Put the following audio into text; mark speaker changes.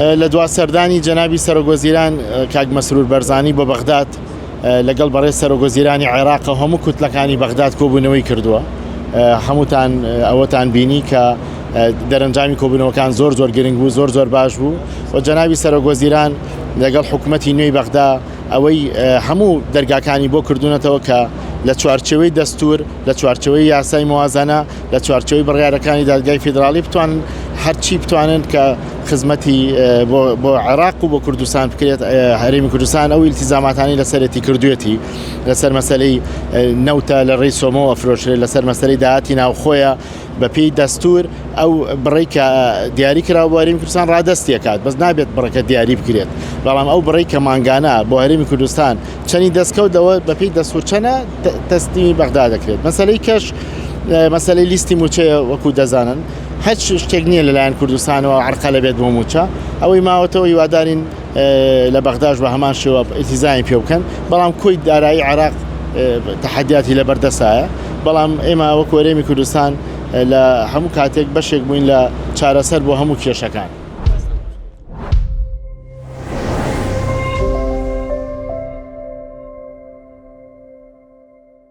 Speaker 1: لە دوا سەردانی جەنابی سەرۆکوەزیران کاک مەسرور بەرزانی بۆ بەغداد لەگەڵ بەڕێز سەرۆکوەزیرانی عێراق هەموو کوتلەکانی بەغداد کۆبوونەوەی کردووە. هەمووتان ئەوەتان بینی کە دەرەنجامی کۆبوونەوەکان زۆر گرنگ بوو، زۆر باش بوو و جەنابی سەرۆکوەزیران لەگەڵ حکوومەتی نوێی بەغدا ئەوەی هەموو دەرگاکانی بۆ کردوونەتەوە کە لە چوارچەوەی دەستور، لە چوارچەوەی یاسای موازنە، لە چوارچەوەی بڕیارەکانی دادگای فیدراڵی بتوانن هەرچی بتوانن کە خزمەتی بۆ عێراق و بۆ کوردستان بکرێت. هەرێمی کوردستان ئەو ئیلتیزاماتانی لەسەرەتی کردوێتی لەسەر مەسەلەی نەوتە لە ڕێی سۆمەوە فرۆشرێت، لەسەر مەسەلەی داهاتی ناوخۆیە بەپێی دەستور ئەو بڕێی کە دیاری کراوە بۆ هەرێمی کوردستان ڕادەستیەکات، بەس نابێت بڕەکە دیاری بکرێت. بەڵام ئەو بڕێی کە مانگانە بۆ هەرێمی کوردستان چەندی دەستکەوتەوە بەپێی دەستور چەنە تەسلیمی بەغدا دەکرێت. مەسەلەی کەش مەسەلەی لیستی موچەیە وەکو دەزانن، هیچ شتێک نییە لەلایەن کوردستانەوە عەرقە لەبێت بۆ موچە، ئەوەی ماوەتەوە هیوادارین لە بەغداش بە هەمان شێوە ئیلتیزامی پێ بکەن. بەڵام کۆی دارایی عێراق تەحەدیاتی لەبەردەسایە، بەڵام ئێمە وەکو هەرێمی کوردستان لە هەموو کاتێک بەشێک بووین لە چارەسەر بۆ هەموو کێشەکان.